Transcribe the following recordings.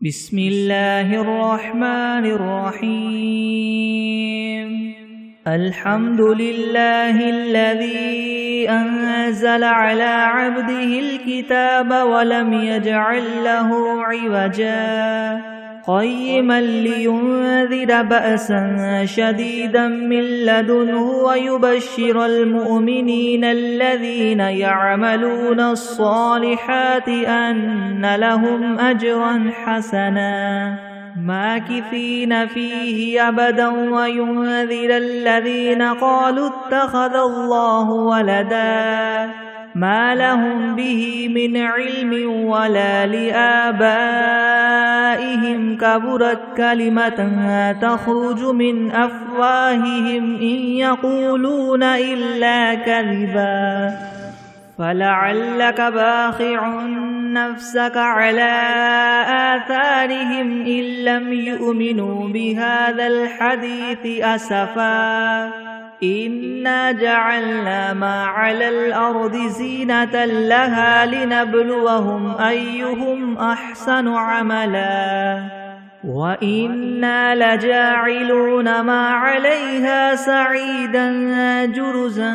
بسم الله الرحمن الرحيم الحمد لله الذي أنزل على عبده الكتاب ولم يجعل له عوجا قيما لينذر بأسا شديدا من لدنه ويبشر المؤمنين الذين يعملون الصالحات أن لهم أجرا حسنا ماكثين فيه أبدا وينذر الذين قالوا اتخذ الله ولدا ما لهم به من علم ولا لآبائهم كبرت كلمة تخرج من أفواههم إن يقولون إلا كذبا فلعلك باخع نفسك على آثارهم إن لم يؤمنوا بهذا الحديث أسفا إنا جعلنا ما على الأرض زينة لها لنبلوهم أيهم أحسن عملا وإنا لجاعلون ما عليها سعيدا جرزا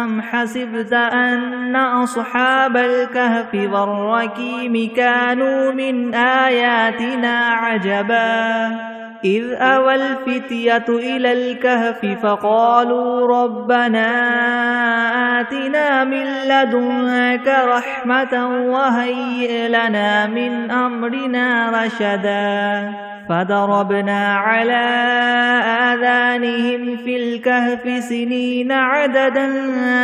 أم حسبت أن أصحاب الكهف والرقيم كانوا من آياتنا عجبا إذ أوى الفتية إلى الكهف فقالوا ربنا آتنا من لدنك رحمة وهيئ لنا من أمرنا رشدا فضربنا على آذانهم في الكهف سنين عددا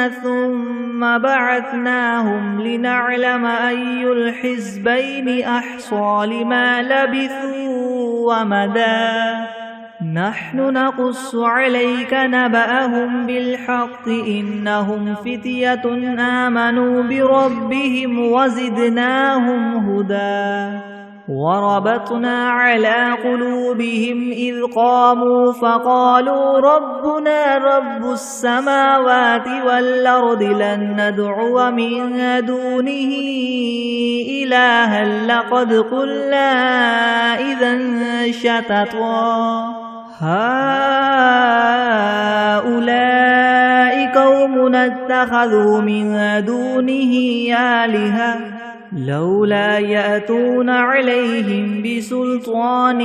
ثم بعثناهم لنعلم أي الحزبين أحصى لما لبثوا ومدى نحن نقص عليك نبأهم بالحق إنهم فتية آمنوا بربهم وزدناهم هدى وربطنا على قلوبهم إذ قاموا فقالوا ربنا رب السماوات والأرض لن ندعو من دونه إلها لقد قلنا إذا شططا هؤلاء قومنا اتخذوا من دونه آلهة لولا يأتون عليهم بسلطان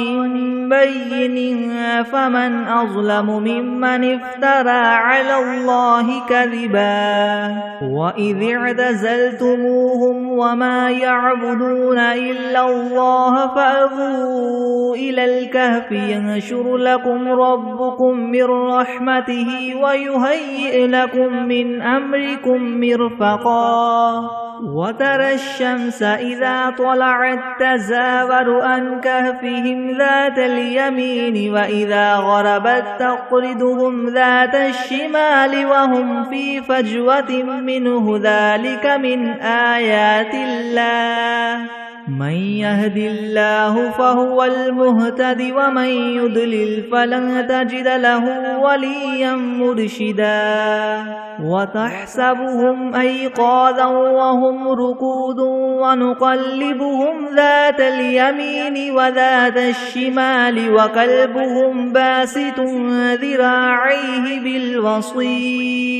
بين فمن أظلم ممن افترى على الله كذبا وإذ اعتزلتموهم وما يعبدون إلا الله فأووا إلى الكهف ينشر لكم ربكم من رحمته ويهيئ لكم من أمركم مرفقا وترى الشمس إذا طلعت تزاور عن كهفهم ذات اليمين وإذا غربت تقرضهم ذات الشمال وهم في فجوة منه ذلك من آيات الله من يهد الله فهو المهتد ومن يضلل فلن تجد له وليا مرشدا وتحسبهم أيقاظا وهم ركود ونقلبهم ذات اليمين وذات الشمال وكلبهم باسط ذراعيه بالوصيد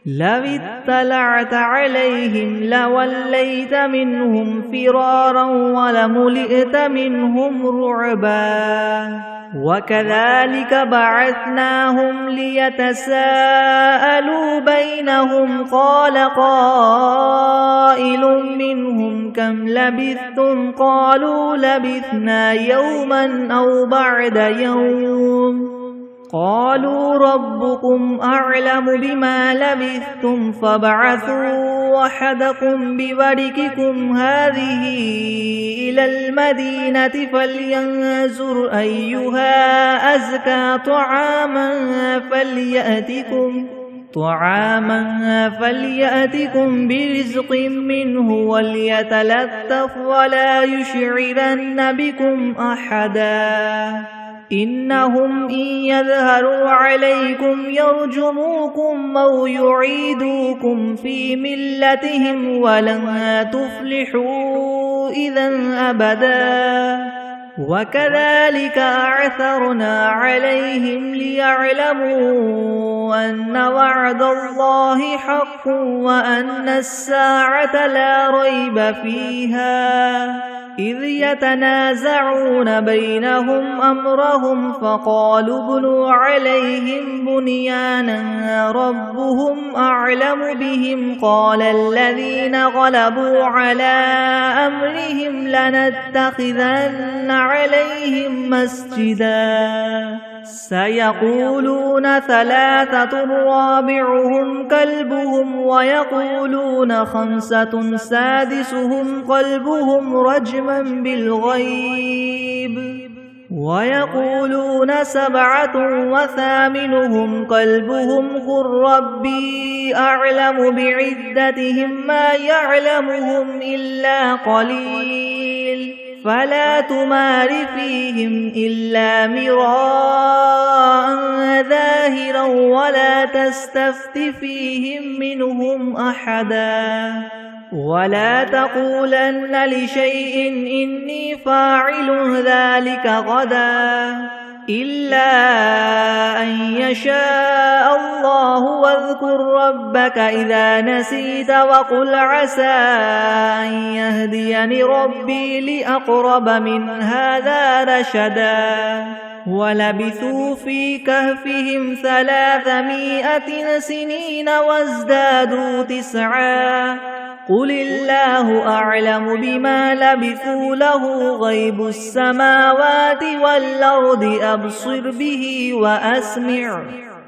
لو اطلعت عليهم لوليت منهم فرارا ولملئت منهم رعبا وكذلك بعثناهم ليتساءلوا بينهم قال قائل منهم كم لبثتم قالوا لبثنا يوما أو بعد يوم قالوا ربكم أعلم بما لبثتم فابعثوا أحدكم بورقكم هذه إلى المدينة فلينظر أيها أزكى طعاما فليأتكم برزق منه وليتلطف ولا يشعرن بكم أحدا إنهم إن يظهروا عليكم يرجموكم أو يعيدوكم في ملتهم ولن تفلحوا إذا أبدا وكذلك أعثرنا عليهم ليعلموا أن وعد الله حق وأن الساعة لا ريب فيها إذ يتنازعون بينهم أمرهم فقالوا ابنوا عليهم بنيانا ربهم أعلم بهم قال الذين غلبوا على أمرهم لنتخذن عليهم مسجدا سيقولون ثلاثة رابعهم كلبهم ويقولون خمسة سادسهم كلبهم رجما بالغيب ويقولون سبعة وثامنهم كلبهم قل ربي أعلم بعدتهم ما يعلمهم إلا قليل فلا تمار فيهم إلا مراء ظاهرا ولا تستفت فيهم منهم أحدا ولا تقولن لشيء إني فاعل ذلك غدا إلا أن يشاء الله واذكر ربك إذا نسيت وقل عسى أن يهديني ربي لأقرب من هذا رشدا ولبثوا في كهفهم 300 سنين وازدادوا 9 قل الله أعلم بما لبثوا له غيب السماوات والأرض أبصر به وأسمع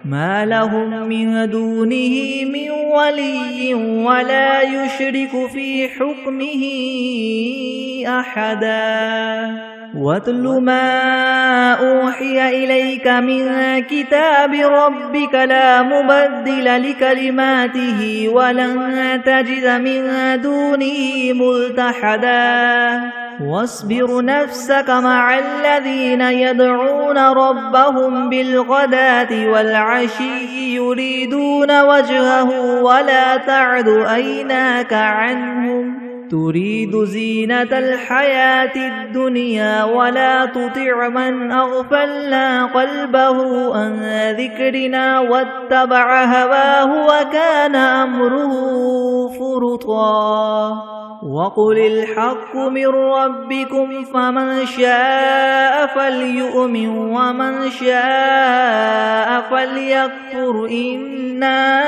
ما لهم من دونه من ولي ولا يشرك في حكمه أحدا واتل ما أوحي إليك من كتاب ربك لا مبدل لكلماته ولن تجد من دونه ملتحدا واصبر نفسك مع الذين يدعون ربهم بالغداة والعشي يريدون وجهه ولا تعد عيناك عنهم تريد زينة الحياة الدنيا ولا تطع من أغفلنا قلبه عن ذكرنا واتبع هواه وكان أمره فرطا وقل الحق من ربكم فمن شاء فليؤمن ومن شاء فليكفر إنا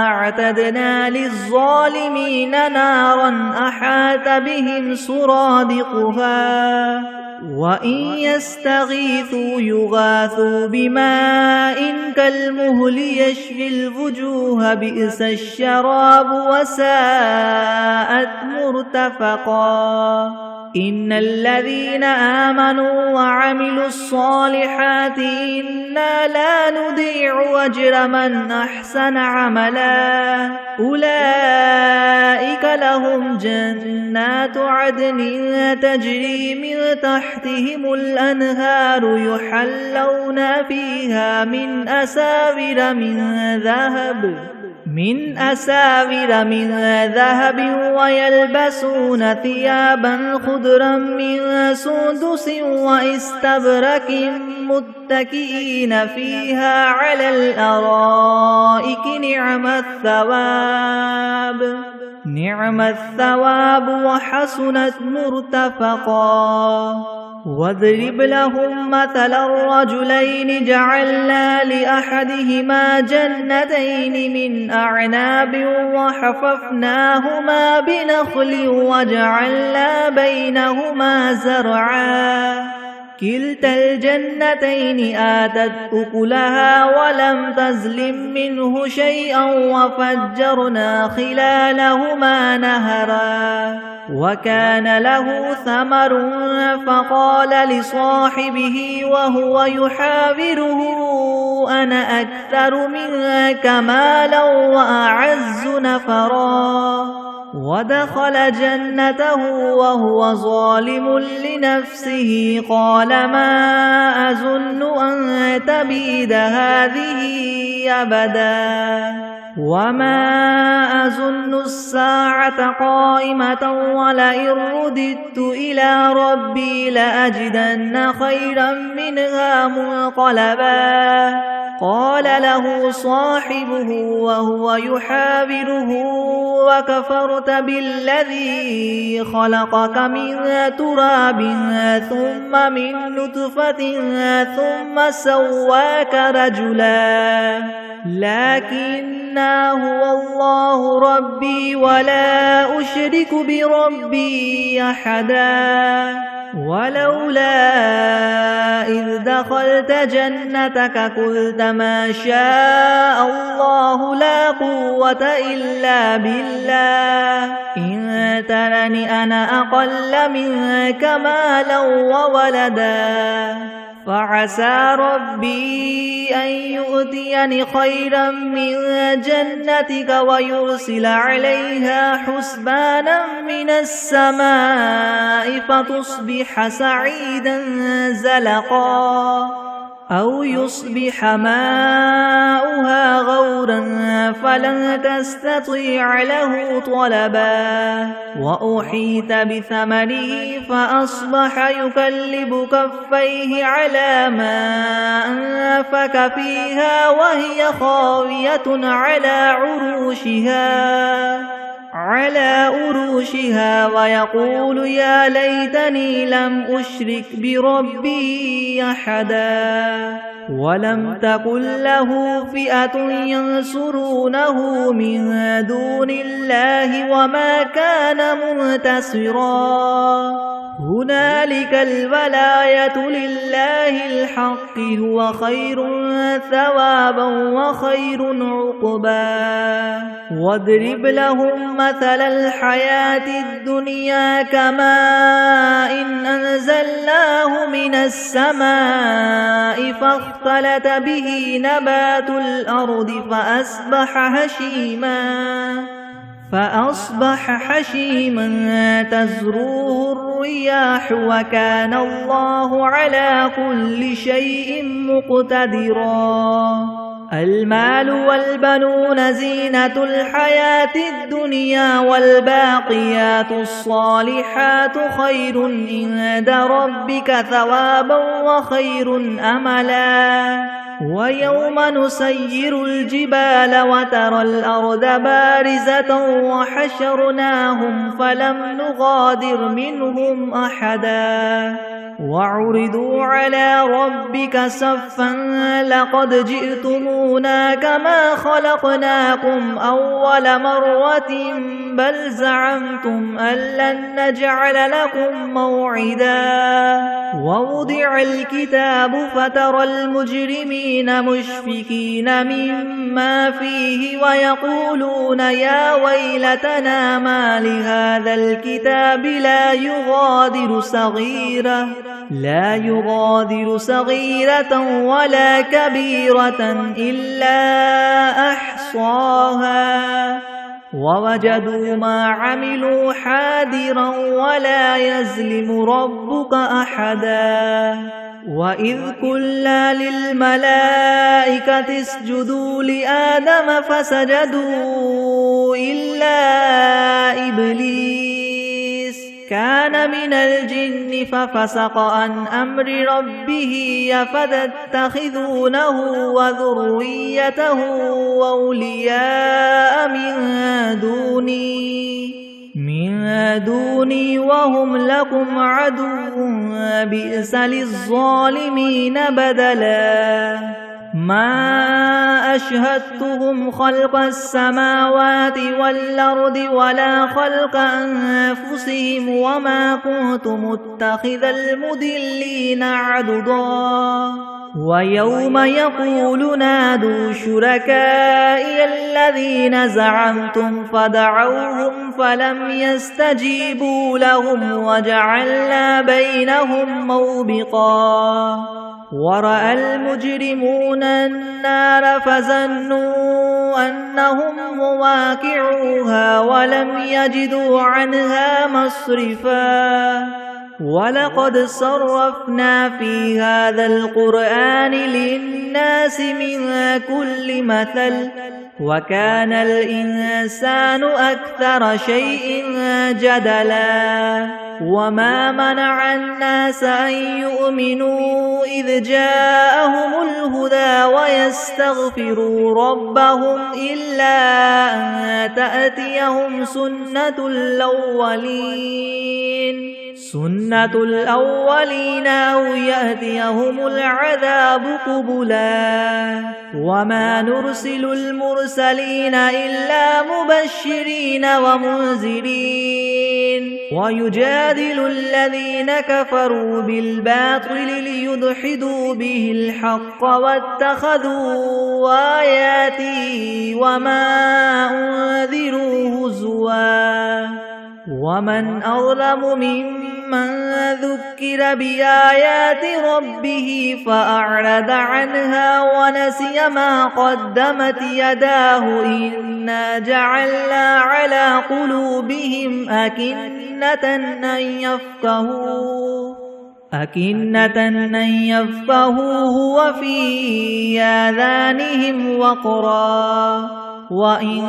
أعتدنا للظالمين نارا أحاط بهم سرادقها وإن يستغيثوا يغاثوا بماء كالمهل يشفي الوجوه بئس الشراب وساءت مرتفقا إن الذين آمنوا وعملوا الصالحات إنا لا نضيع أجر من أحسن عملا أولئك لهم جنات عدن تجري من تحتهم الأنهار يحلون فيها من أساور من ذهب ويلبسون ثيابا خضرا من سندس واستبرق متكئين فيها على الأرائك نعم الثواب وحسنت مرتفقا واضرب لهم مثل الرجلين جعلنا لأحدهما جنتين من أعناب وحففناهما بنخل وجعلنا بينهما زرعا كلتا الجنتين آتت أكلها ولم تظلم منه شيئا وفجرنا خلالهما نهرا وكان له ثمر فقال لصاحبه وهو يحاوره أنا أكثر منك مالا وأعز نفرا ودخل جنته وهو ظالم لنفسه قال ما أظن أن تبيد هذه أبدا وما أظن الساعة قائمة ولئن رددت إلى ربي لأجدن خيرا منها منقلبا قال له صاحبه وهو يحاوره وكفرت بالذي خلقك من تراب ثم من نطفة ثم سواك رجلا لكن هو الله ربي ولا أشرك بربي أحدا ولولا إذ دخلت جنتك قلت ما شاء الله لا قوة إلا بالله إن ترني أنا أقل منك مالا وولدا فعسى ربي أن يؤتيني خيرا من جنتك ويرسل عليها حسبانا من السماء فتصبح سعيدا زلقا أو يصبح ماؤها غورا فلن تستطيع له طلبا وأحيط بثمره فأصبح يكلب كفيه على ما أنفق فيها وهي خاوية على عروشها ويقول يا ليتني لم أشرك بربي أحدا ولم تكن له فئة ينصرونه من دون الله وما كان منتصرا هنالك الولاية لله الحق هو خير ثوابا وخير عقبا واضرب لهم مثل الحياة الدنيا كماء إن أنزلناه من السماء فاختلط به نبات الأرض فأصبح هشيما تذروه الرياح وكان الله على كل شيء مقتدرا المال والبنون زينة الحياة الدنيا والباقيات الصالحات خير عند ربك ثوابا وخير أملا ويوم نسير الجبال وترى الأرض بارزة وحشرناهم فلم نغادر منهم أحدا وعرضوا على ربك صفا لقد جئتمونا كما خلقناكم أول مرة بل زعمتم أن لن نجعل لكم موعدا ووضع الكتاب فترى المجرمين مشفقين مما فيه ويقولون يا ويلتنا ما لهذا الكتاب لا يغادر صغيرة ولا كبيرة إلا أحصاها ووجدوا ما عملوا حاضرا ولا يظلم ربك أحدا وإذ قلنا للملائكة اسجدوا لآدم فسجدوا إلا إبليس كان من الجن ففسق عن أمر ربه أفتتخذونه وذريته أولياء من دوني وهم لكم عدو بئس للظالمين بدلا ما أشهدتهم خلق السماوات والأرض ولا خلق أنفسهم وما كنت متخذ المضلين عضدا ويوم يقول نادوا شركائي الذين زعمتم فدعوهم فلم يستجيبوا لهم وجعلنا بينهم موبقا ورأى المجرمون النار فظنوا أنهم مواقعوها ولم يجدوا عنها مصرفا ولقد صرفنا في هذا القرآن للناس من كل مثل وكان الإنسان أكثر شيء جدلا وما منع الناس أن يؤمنوا إذ جاءهم الهدى ويستغفروا ربهم إلا أن تأتيهم سنة الأولين أو يأتيهم العذاب قبلا وما نرسل المرسلين إلا مبشرين ومنذرين ويجادل الذين كفروا بالباطل ليدحضوا به الحق واتخذوا آياتي وما أنذروا هزوا ومن أظلم ممن ذكر بآيات ربه فأعرض عنها ونسي ما قدمت يداه إنا جعلنا على قلوبهم أكنة أن يفقهوه وفي آذانهم وقرا وإن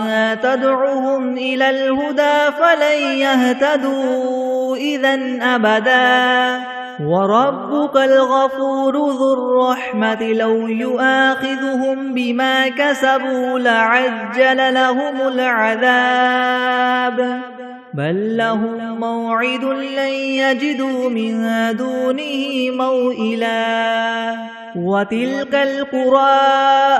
تدعهم إلى الهدى فلن يهتدوا إذن أبدا وربك الغفور ذو الرحمة لو يؤاخذهم بما كسبوا لعجل لهم العذاب بل لهم موعد لن يجدوا من دونه موئلا وتلك القرى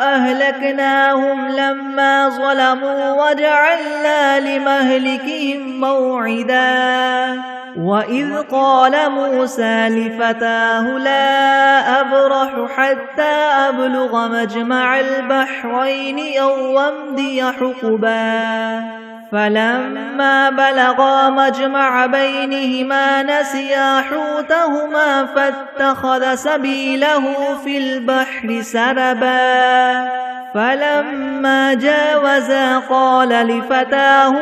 أهلكناهم لما ظلموا وجعلنا لمهلكهم موعدا وإذ قال موسى لفتاه لا أبرح حتى أبلغ مجمع البحرين أو أمضي حقبا فلما بلغا مجمع بينهما نسيا حوتهما فاتخذ سبيله في البحر سربا فلما جاوزا قال لفتاه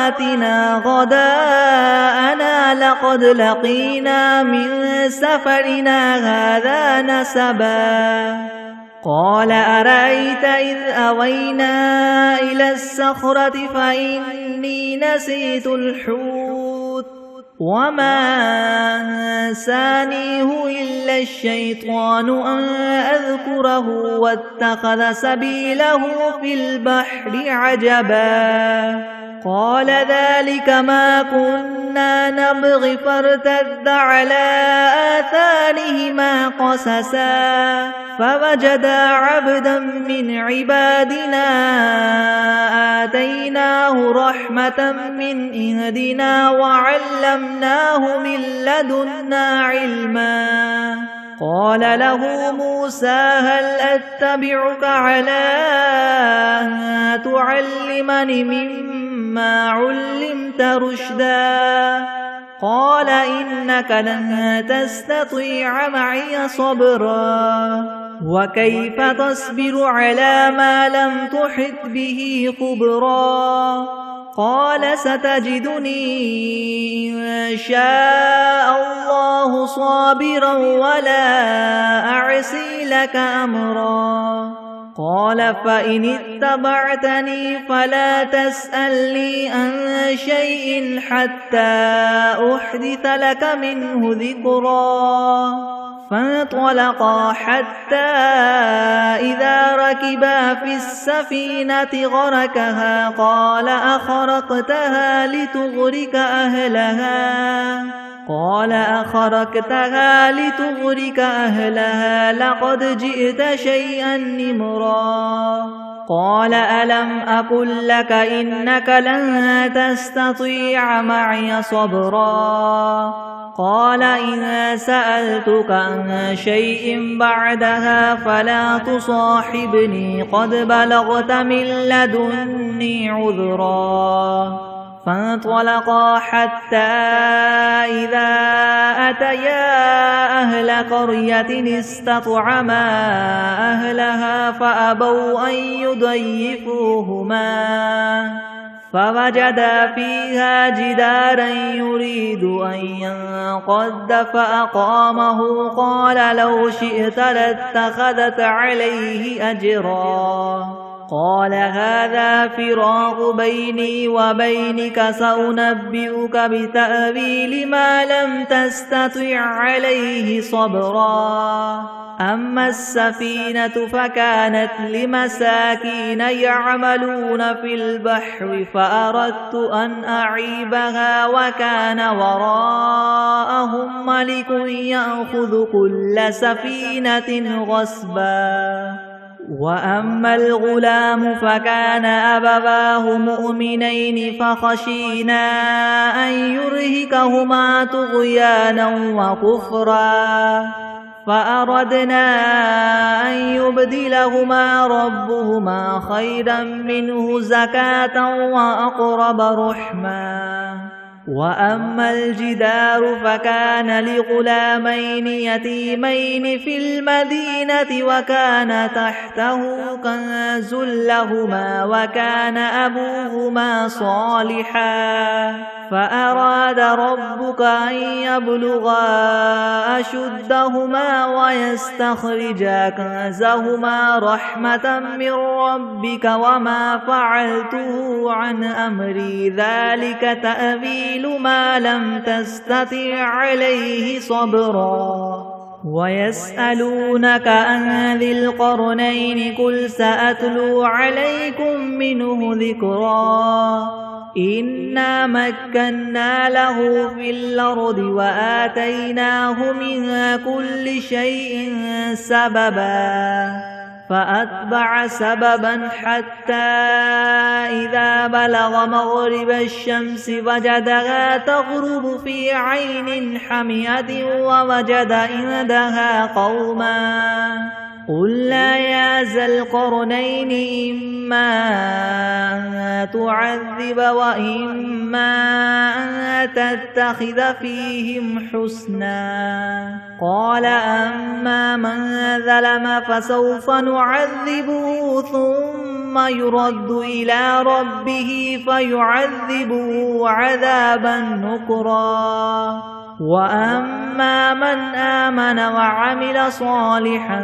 آتنا غداءنا لقد لقينا من سفرنا هذا نسبا قال أرأيت إذ أوينا إلى الصخرة فإني نسيت الحوت وما أنسانيه إلا الشيطان أن أذكره واتخذ سبيله في البحر عجبا قال ذلك ما كنا نبغي فارتد على آثارهما قصصا فوجدا عبدا من عبادنا آتيناه رحمة من عندنا وعلمناه من لدنا علما قال له موسى هل أتبعك على أن تعلمني مما علمت رشدا قال إنك لن تستطيع معي صبرا وكيف تصبر على ما لم تحط به خبرا قال ستجدني إن شاء الله صابرا ولا أعصي لك أمرا قال فإن اتبعتني فلا تسألني عن شيء حتى أحدث لك منه ذكرا فانطلقا حتى إذا ركبا في السفينة غرقها قال أخرقتها لتغرق أهلها لقد جئت شيئا نمرا قال ألم أقل لك إنك لن تستطيع معي صبرا قال إن سألتك عن شيء بعدها فلا تصاحبني قد بلغت من لدني عذرا فانطلقا حتى إذا أتيا أهل قرية استطعما أهلها فأبوا أن يضيفوهما فوجدا فيها جدارا يريد أن ينقض فأقامه قال لو شئت لاتخذت عليه أجرا قال هذا فراق بيني وبينك سأنبئك بتأويل ما لم تستطع عليه صبرا أما السفينة فكانت لمساكين يعملون في البحر فأردت أن أعيبها وكان وراءهم ملك يأخذ كل سفينة غصبا وأما الغلام فكان أبواه مؤمنين فخشينا أن يرهقهما طغيانا وكفرا فأردنا أن يبدلهما ربهما خيرا منه زكاة وأقرب رحما وأما الجدار فكان لغلامين يتيمين في المدينة وكان تحته كنز لهما وكان أبوهما صالحا فأراد ربك أن يبلغا أشدهما ويستخرجا كنزهما رحمة من ربك وما فعلته عن أمري ذلك تأويل ما لم تستطع عليه صبرا ويسألونك عن ذي القرنين قل سأتلو عليكم منه ذكرا إنا مكنا له في الأرض وآتيناه من كل شيء سببا فأتبع سببا حتى إذا بلغ مغرب الشمس وجدها تغرب في عين حمية ووجد عندها قوما قلنا يا ذا القرنين إما أن تعذب وإما أن تتخذ فيهم حسنا قال أما من ظلم فسوف نعذبه ثم يرد إلى ربه فيعذبه عذابا نكرا وأما من آمن وعمل صالحا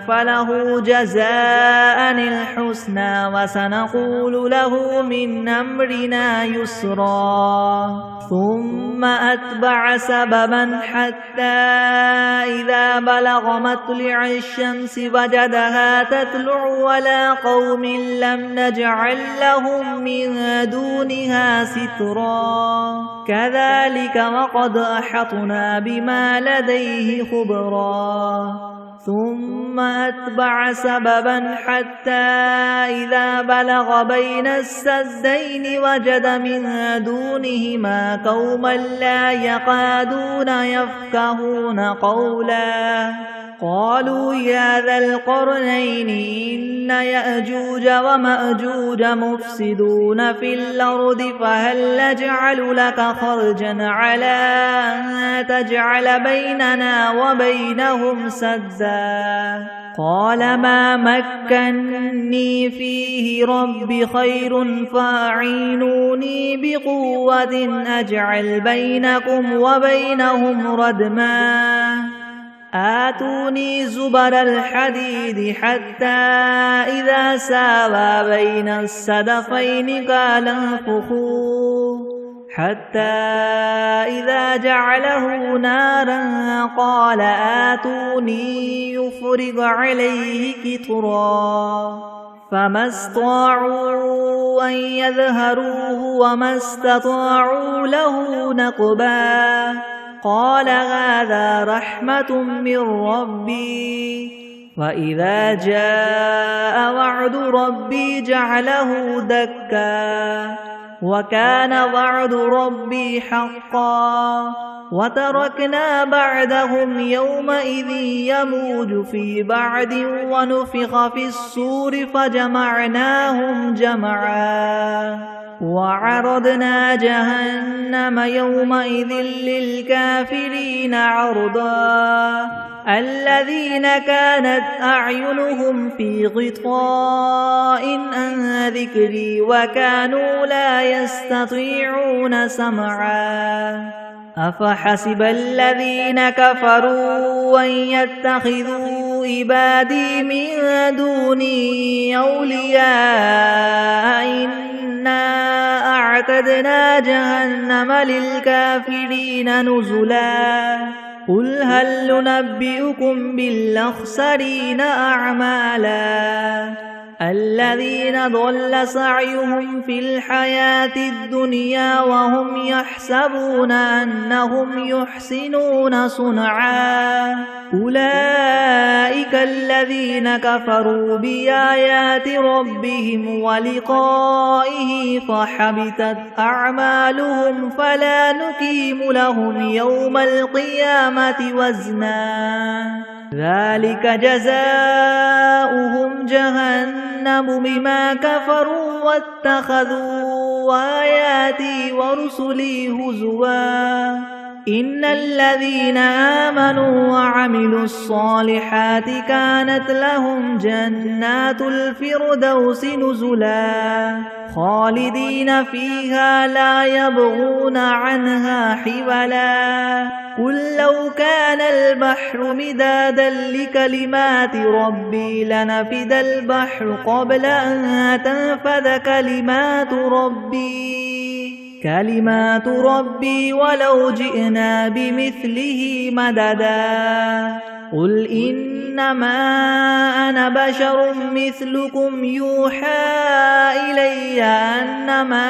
فله جزاء الحسنى وسنقول له من أمرنا يسرا ثم أتبع سببا حتى إذا بلغ مطلع الشمس وجدها تطلع على قوم لم نجعل لهم من دونها سترا كذلك وقد أحطنا بما لديه خبرا ثم أتبع سببا حتى إذا بلغ بين السدين وجد من دونهما قوما لا يكادون يفقهون قولا قالوا يا ذا القرنين إن يأجوج ومأجوج مفسدون في الأرض فهل نجعل لك خرجا على أن تجعل بيننا وبينهم سدا قال ما مكني فيه ربي خير فاعينوني بقوة أجعل بينكم وبينهم ردما آتوني زبر الحديد حتى إذا ساوى بين السدفين قال انفخوا حتى إذا جعله نارا قال آتوني يفرغ عليه قطرا فما استطاعوا أن يظهروه وما استطاعوا له نقبا قال هذا رحمة من ربي وإذا جاء وعد ربي جعله دكا وكان وعد ربي حقا وتركنا بعدهم يومئذ يموج في بعد ونفخ في الصور فجمعناهم جمعا وعرضنا جهنم يومئذ للكافرين عرضا الذين كانت أعينهم في غطاء عن ذكري وكانوا لا يستطيعون سمعا أفحسب الذين كفروا أن يتخذوا عبادي من دوني أولياء إنا أعتدنا جهنم للكافرين نزلا قل هل ننبئكم بالأخسرين أعمالا الذين ضل سعيهم في الحياة الدنيا وهم يحسبون أنهم يحسنون صنعا أولئك الذين كفروا بآيات ربهم ولقائه فحبطت أعمالهم فلا نقيم لهم يوم القيامة وزنا ذلك جزاؤهم جهنم بما كفروا واتخذوا آياتي ورسلي هزوا إن الذين آمنوا وعملوا الصالحات كانت لهم جنات الفردوس نزلا خالدين فيها لا يبغون عنها حولا قل لو كان البحر مدادا لكلمات ربي لنفد البحر قبل أن تنفذ كلمات ربي ولو جئنا بمثله مددا قل إنما أنا بشر مثلكم يوحى إلي أنما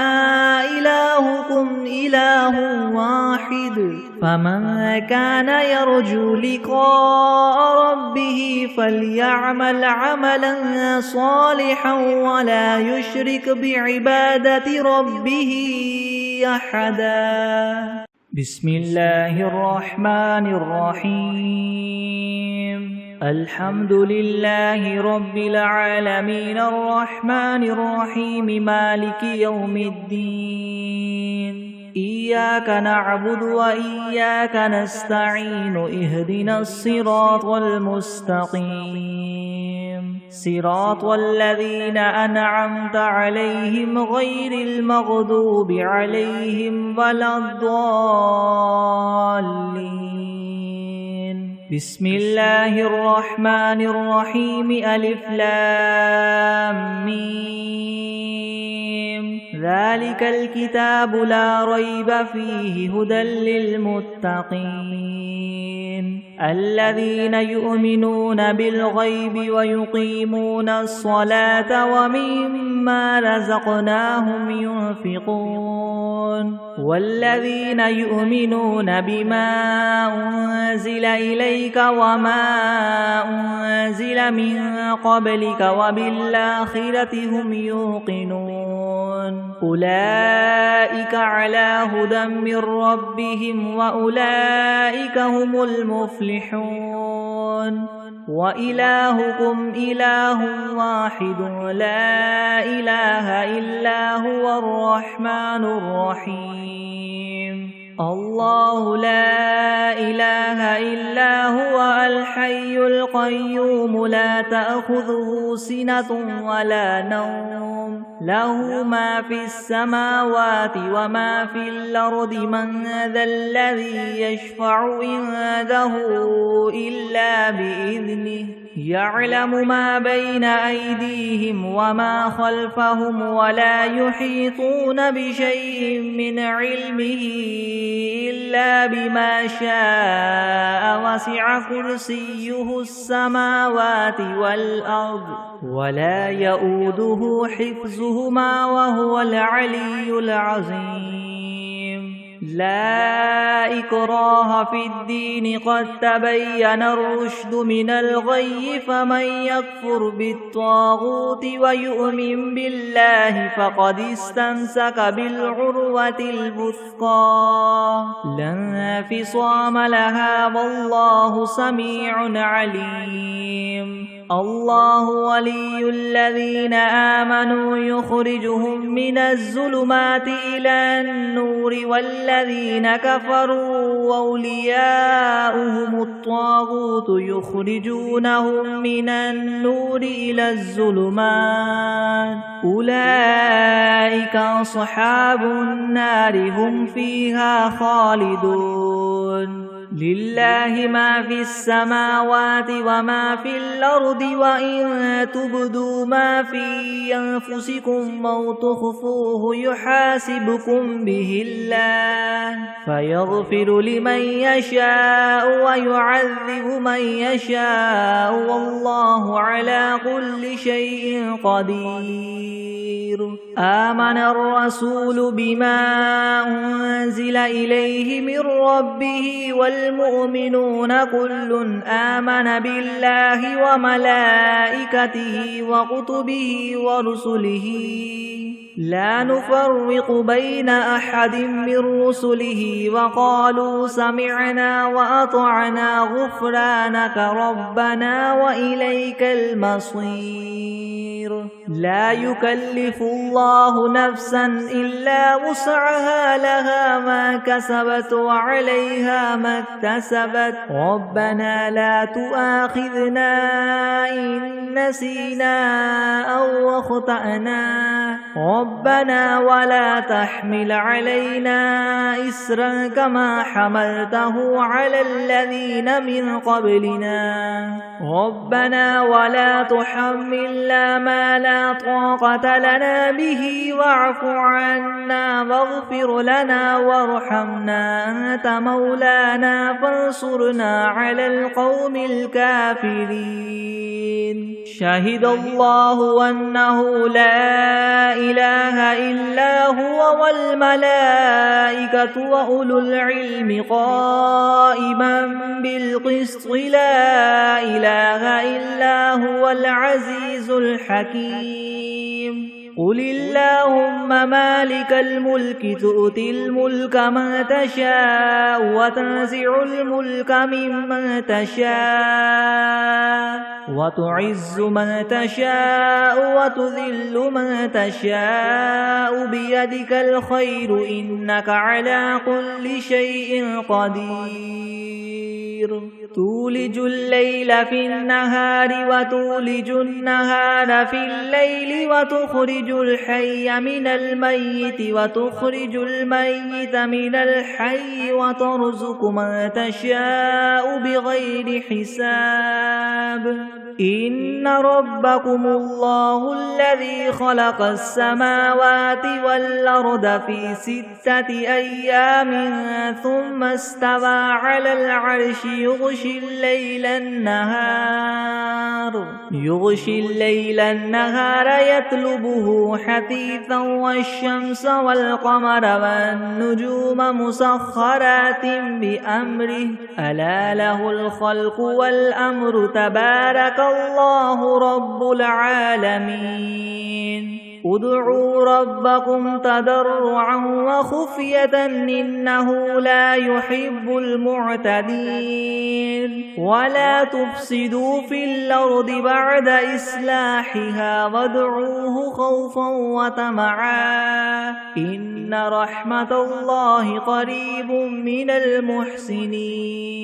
إلهكم إله واحد فمن كان يرجو لقاء ربه فليعمل عملا صالحا ولا يشرك بعبادة ربه أحدا بسم الله الرحمن الرحيم الحمد لله رب العالمين الرحمن الرحيم مالك يوم الدين إياك نعبد وإياك نستعين اهدنا الصراط المستقيم صراط الذين أنعمت عليهم غير المغضوب عليهم ولا الضالين بسم الله الرحمن الرحيم ألف لام ميم ذلك الكتاب لا ريب فيه هدى للمتقين الذين يؤمنون بالغيب ويقيمون الصلاة ومما رزقناهم ينفقون والذين يؤمنون بما أنزل إليك وما أنزل من قبلك وبالآخرة هم يوقنون أولئك على هدى من ربهم وأولئك هم المفلحون وإلهكم إله واحد لا إله إلا هو الرحمن الرحيم الله لا إله إلا هو الحي القيوم لا تأخذه سنة ولا نوم له ما في السماوات وما في الأرض من ذا الذي يشفع عنده إلا بإذنه يعلم ما بين أيديهم وما خلفهم ولا يحيطون بشيء من علمه إلا بما شاء وسع كرسيه السماوات والأرض ولا يؤوده حفظهما وهو العلي العظيم لا إكراه في الدين قد تبين الرشد من الغي فمن يكفر بالطاغوت ويؤمن بالله فقد استمسك بالعروة الوثقى لا انفصام لها والله سميع عليم الله ولي الذين آمنوا يخرجهم من الظلمات إلى النور والذين كفروا أولياؤهم الطاغوت يخرجونهم من النور إلى الظلمات أولئك أصحاب النار هم فيها خالدون لله ما في السماوات وما في الأرض وإن تبدوا ما في أنفسكم أو تخفوه يحاسبكم به الله فيغفر لمن يشاء ويعذب من يشاء والله على كل شيء قدير آمن الرسول بما أنزل إليه من ربه والمؤمنون كل آمن بالله وملائكته وكتبه ورسله لا نفرق بين أحد من رسله وقالوا سمعنا وأطعنا غفرانك ربنا وإليك المصير لا يكلف الله نفسا إلا وسعها لها ما كسبت وعليها ما اكتسبت ربنا لا تؤاخذنا إن نسينا أو أخطأنا ربنا ولا تحمل علينا إسرا كما حملته على الذين من قبلنا ربنا ولا تحملنا ما لا طاقة لنا به واعف عنا واغفر لنا وارحمنا أنت مولانا فانصرنا على القوم الكافرين شهد الله أنه لا إله إلا هو والملائكة وأولو العلم قائما بالقسط لا إله إلا هو العزيز الحكيم قل اللهم مالك الملك تؤتي الملك من تشاء وتنزع الملك ممن تشاء وتعز من تشاء وتذل من تشاء بيدك الخير إنك على كل شيء قدير تولج الليل في النهار وتولج النهار في الليل وتخرج الحي من الميت وتخرج الميت من الحي وترزق من تشاء بغير حساب إن ربكم الله الذي خلق السماوات والأرض في 6 أيام ثم استوى على العرش يغشي الليل النهار يطلبه حثيثا والشمس والقمر والنجوم مسخرات بأمره ألا له الخلق والأمر تبارك الله رب العالمين ادعوا ربكم تضرعا وخفية إنه لا يحب المعتدين ولا تفسدوا في الأرض بعد إصلاحها وادعوه خوفا وطمعا إن رحمة الله قريب من المحسنين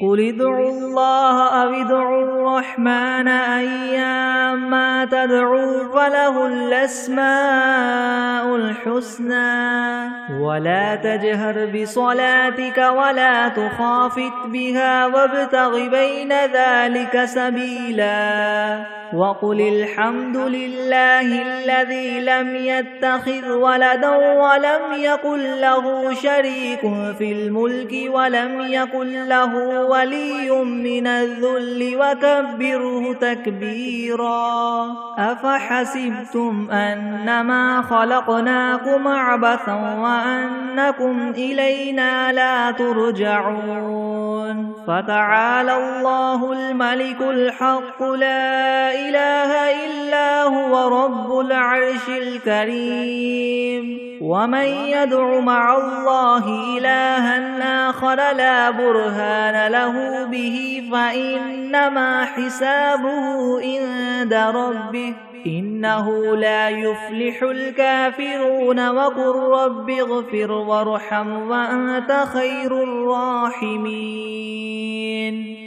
قل ادعوا الله أو ادعوا الرحمن أيما تدعوا فله الأسماء الحسنى ولا تجهر بصلاتك ولا تخافت بها وابتغ بين ذلك سبيلا وقل الحمد لله الذي لم يتخذ ولدا ولم يكن له شريك في الملك ولم يكن له ولي من الذل وكبره تكبيرا أفحسبتم أنما خلقناكم عبثا وأنكم إلينا لا ترجعون فتعالى الله الملك الحق لا إله إلا هو رب العرش الكريم ومن يدع مع الله إلها آخر لا برهان له به فإنما حسابه عند ربه إنه لا يفلح الكافرون وقل رب اغفر وارحم وأنت خير الراحمين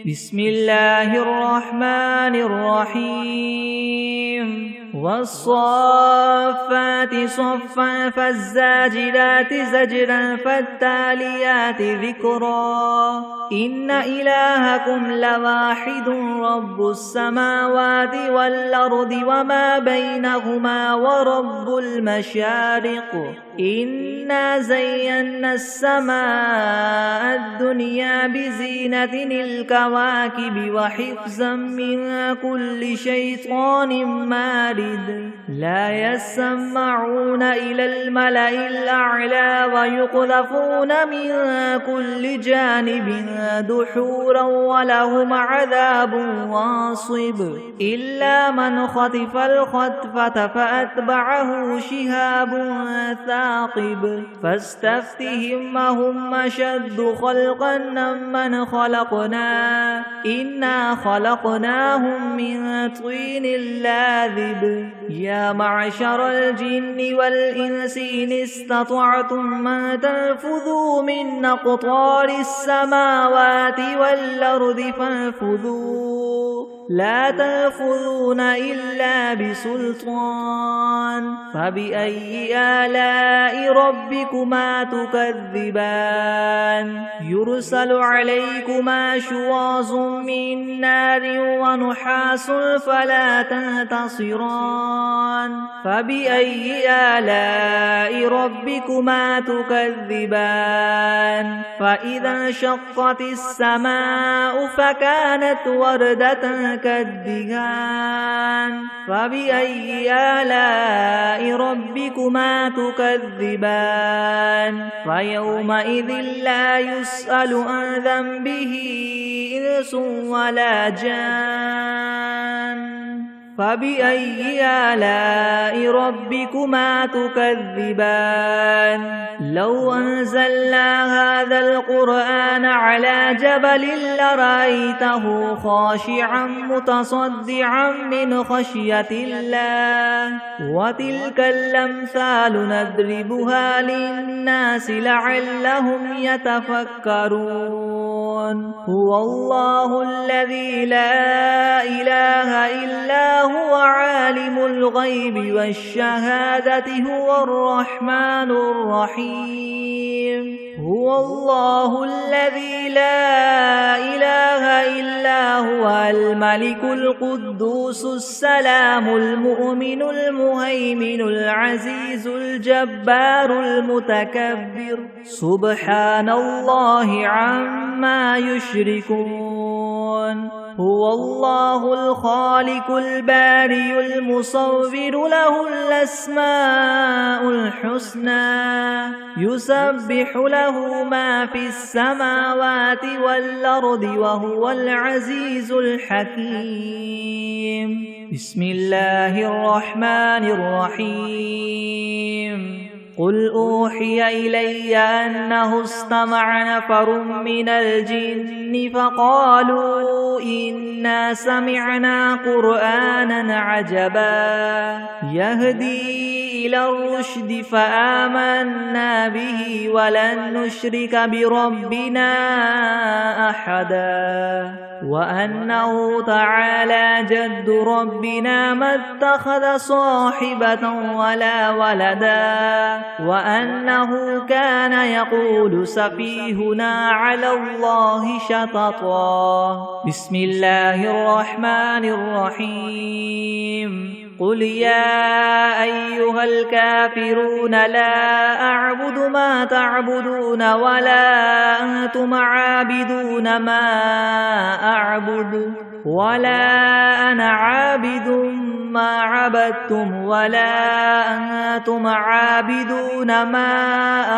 بسم الله الرحمن الرحيم والصافات صفا فالزاجرات زجرا فالتاليات ذكرا إن إلهكم لواحد رب السماوات والأرض وما بينهما ورب المشارق إنا زينا السماء الدنيا بزينة الكواكب وحفظا من كل شيطان مارد لا يسمعون إلى الملأ الأعلى ويقذفون من كل جانب دحورا ولهم عذاب واصب إلا من خطف الخطفة فأتبعه شهاب ثاقب فاستفتهم أهم أشد خلقا ممن خلقنا إنا خلقناهم من طين لاذب يا معشر الجن والإنس إن استطعتم أن تنفذوا من أقطار السماوات والأرض فانفذوا لا تنفذون إلا بسلطان فبأي آلاء ربكما تكذبان يرسل عليكما شواظ من نار ونحاس فلا تنتصران فبأي آلاء ربكما تكذبان فإذا انشقت السماء فكانت وردة كالدهان فبأي آلاء ربكما تكذبان فيومئذ لا يسأل عن ذنبه إنس ولا جان فبأي آلاء ربكما تكذبان لو أنزلنا هذا القرآن على جبل لرأيته خاشعا متصدعا من خشية الله وتلك الأمثال نضربها للناس لعلهم يتفكرون هو الله الذي لا إله إلا هو عالم الغيب والشهادة هو الرحمن الرحيم هو الله الذي لا إله إلا هو الملك القدوس السلام المؤمن المهيمن العزيز الجبار المتكبر سبحان الله عما يشركون هو الله الخالق البارئ المصور له الأسماء الحسنى يسبح له ما في السماوات والأرض وهو العزيز الحكيم بسم الله الرحمن الرحيم قل أوحي إلي أنه استمع نفر من الجن فقالوا إنا سمعنا قرآنا عجبا يهدي إلى الرشد فآمنا به ولن نشرك بربنا أحدا وأنه تعالى جد ربنا ما اتخذ صاحبة ولا ولدا وأنه كان يقول سفيهنا على الله شططا بسم الله الرحمن الرحيم قل يا أيها الكافرون لا أعبد ما تعبدون ولا أنتم عابدون ما أعبد ولا أنا عابد ما عبدتم ولا أنتم عابدون ما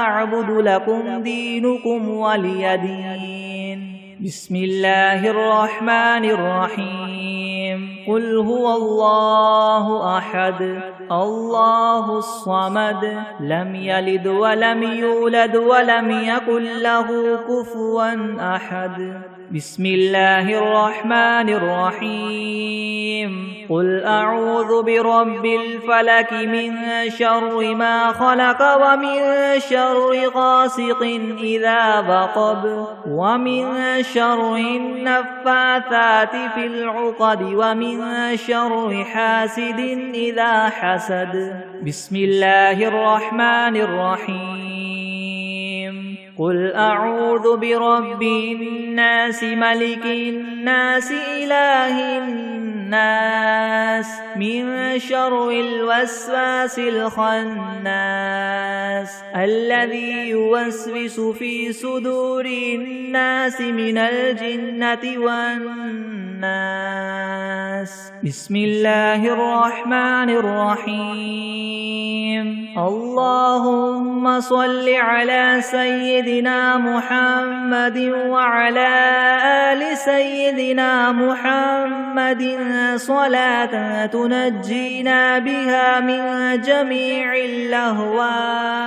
أعبد لكم دينكم ولي دين بسم الله الرحمن الرحيم قل هو الله أحد الله الصمد لم يلد ولم يولد ولم يكن له كفوا أحد بسم الله الرحمن الرحيم قل أعوذ برب الفلك من شر ما خلق ومن شر غاسق إذا وقب ومن شر النفاثات في العقد ومن شر حاسد إذا حسد بسم الله الرحمن الرحيم قل أعوذ برب الناس ملك الناس إله الناس من شر الوسواس الخناس الذي يوسوس في صدور الناس من الجنة والناس بسم الله الرحمن الرحيم اللهم صل على سيدنا محمد وعلى آل سيدنا محمد صلاة تنجينا بها من جميع الأهوال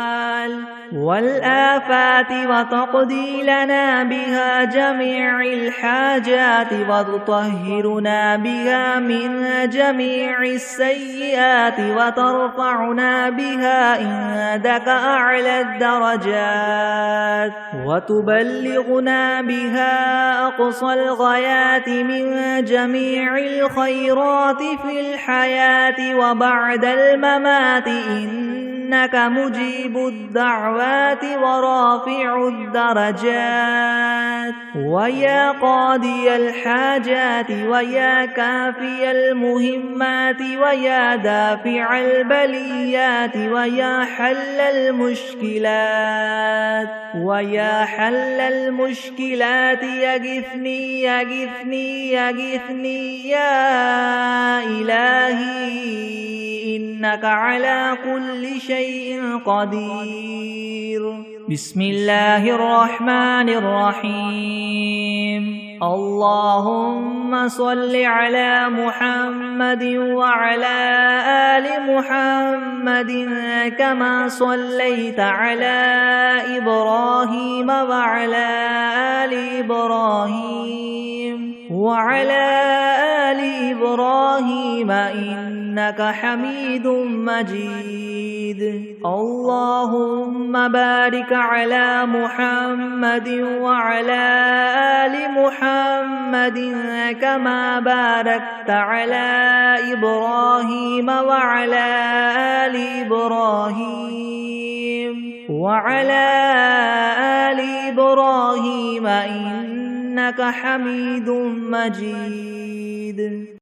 والآفات وتقضي لنا بها جميع الحاجات وتطهرنا بها من جميع السيئات وترفعنا بها عندك أعلى الدرجات وتبلغنا بها أقصى الغايات من جميع الخيرات في الحياة وبعد الممات إنك مجيب الدعوات ورافع الدرجات ويا قاضي الحاجات ويا كافي المهمات ويا دافع البليات ويا حل المشكلات يغثني يغثني يغثني يا إلهي إنك على كل شيء قدير بسم الله الرحمن الرحيم اللهم صل على محمد وعلى آل محمد كما صليت على إبراهيم وعلى آل إبراهيم إنك حميد مجيد اللهم بارك على محمد وعلى آل محمد كما باركت على إبراهيم وعلى آل إبراهيم إنك حميد مجيد